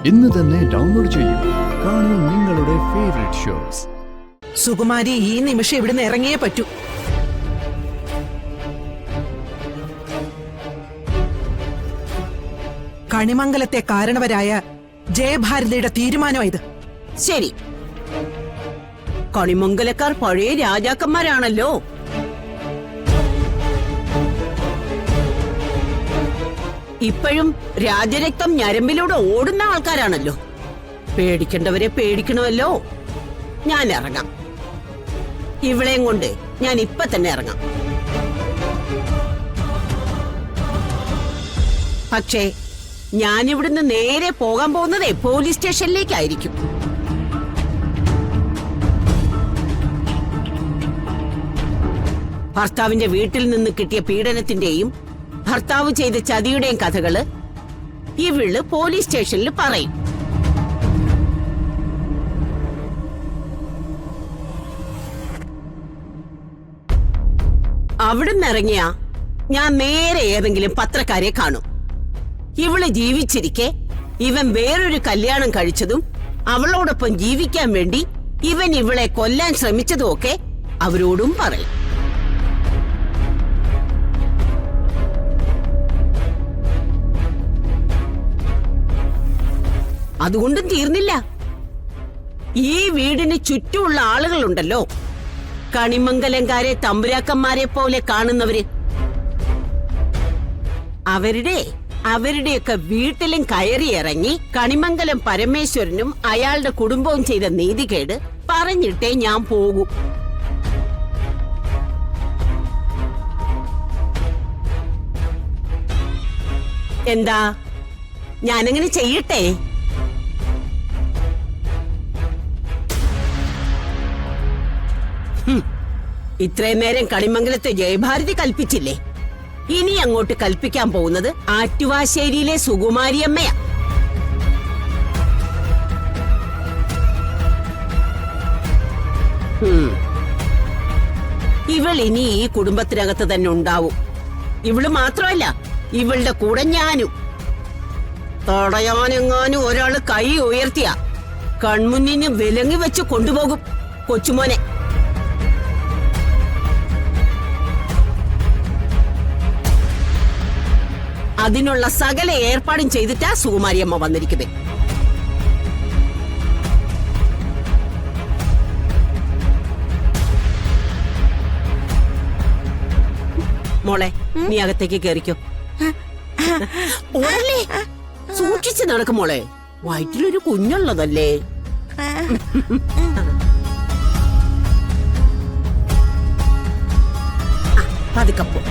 ഇന്ന് തന്നെ ഡൗൺലോഡ് ചെയ്യൂ. കാണൂ നിങ്ങളുടെ ഫേവറേറ്റ് ഷോസ്. സുകുമാരി ഈ നിമിഷം ഇവിടുന്ന് ഇറങ്ങിയേ പറ്റൂ. കണിമംഗലത്തെ കാരണവരായ ജയഭാരതിയുടെ തീരുമാനമായത്. ശരി, കണിമംഗലക്കാർ പഴയ രാജാക്കന്മാരാണല്ലോ. ഇപ്പോഴും രാജരക്തം ഞരമ്പിലൂടെ ഓടുന്ന ആൾക്കാരാണല്ലോ. പേടിക്കേണ്ടവരെ പേടിക്കണമല്ലോ. ഞാൻ ഇറങ്ങാം. ഇവളെയും കൊണ്ട് ഞാൻ ഇപ്പൊ തന്നെ ഇറങ്ങാം. പക്ഷേ ഞാനിവിടുന്ന് നേരെ പോകാൻ പോകുന്നതേ പോലീസ് സ്റ്റേഷനിലേക്കായിരിക്കും. ഭർത്താവിന്റെ വീട്ടിൽ നിന്ന് കിട്ടിയ പീഡനത്തിന്റെയും ഭർത്താവ് ചെയ്ത ചതിയുടെയും കഥകള് ഇവള് പോലീസ് സ്റ്റേഷനിൽ പറയും. അവിടുന്ന് ഇറങ്ങിയ ഞാൻ നേരെ ഏതെങ്കിലും പത്രക്കാരെ കാണും. ഇവള് ജീവിച്ചിരിക്കെ ഇവൻ വേറൊരു കല്യാണം കഴിച്ചതും അവളോടൊപ്പം ജീവിക്കാൻ വേണ്ടി ഇവൻ ഇവളെ കൊല്ലാൻ ശ്രമിച്ചതുമൊക്കെ അവരോടും പറയും. അതുകൊണ്ടും തീർന്നില്ല. ഈ വീടിന് ചുറ്റുമുള്ള ആളുകളുണ്ടല്ലോ, കണിമംഗലംകാരെ തമ്പുരാക്കന്മാരെ പോലെ കാണുന്നവര്, അവരുടെയൊക്കെ വീട്ടിലും കയറിയിറങ്ങി കണിമംഗലം പരമേശ്വരനും അയാളുടെ കുടുംബവും ചെയ്ത നീതികേട് പറഞ്ഞിട്ടേ ഞാൻ പോകൂ. എന്താ, ഞാനങ്ങനെ ചെയ്യട്ടെ? ഇത്രയും നേരം കണിമംഗലത്തെ ജയഭാരതി കൽപ്പിച്ചില്ലേ? ഇനി അങ്ങോട്ട് കൽപ്പിക്കാൻ പോകുന്നത് ആറ്റുവാശ്ശേരിയിലെ സുകുമാരിയമ്മയാ. ഇവൾ ഇനി ഈ കുടുംബത്തിനകത്ത് തന്നെ ഉണ്ടാവും. ഇവള് മാത്രമല്ല, ഇവളുടെ കൂടെ ഞാനും. തടയാനെങ്ങാനും ഒരാള് കൈ ഉയർത്തിയ കൺമുന്നിന് വിലങ്ങി വെച്ച് കൊണ്ടുപോകും കൊച്ചുമോനെ. അതിനുള്ള സകല ഏർപ്പാടും ചെയ്തിട്ടാ സുകുമാരിയമ്മ വന്നിരിക്കുന്നത്. മോളെ, നീ അകത്തേക്ക് കേറിക്കോ. സൂക്ഷിച്ച് നടക്കും മോളെ, വയറ്റിലൊരു കുഞ്ഞുള്ളതല്ലേ. പതുക്കപ്പോ.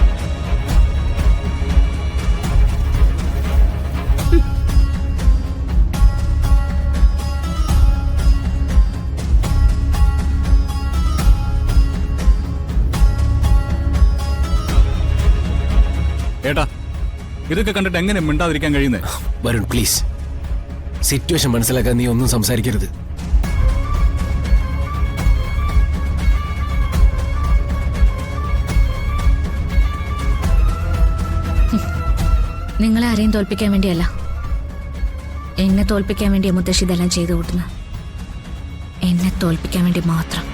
ഏട്ടാ, ഇതൊക്കെ കണ്ടിട്ട് എങ്ങനെ മിണ്ടാതിരിക്കാൻ കഴിയുന്നേ? വരുൺ, പ്ലീസ്, സിറ്റുവേഷൻ മനസ്സിലാക്കാൻ നീ ഒന്നും സംസാരിക്കരുത്. നിങ്ങളെ ആരെയും തോൽപ്പിക്കാൻ വേണ്ടിയല്ല, എന്നെ തോൽപ്പിക്കാൻ വേണ്ടിയ മുത്തശ്ശി ഇതെല്ലാം ചെയ്തു കൂട്ടുന്നത്. എന്നെ തോൽപ്പിക്കാൻ വേണ്ടി മാത്രം.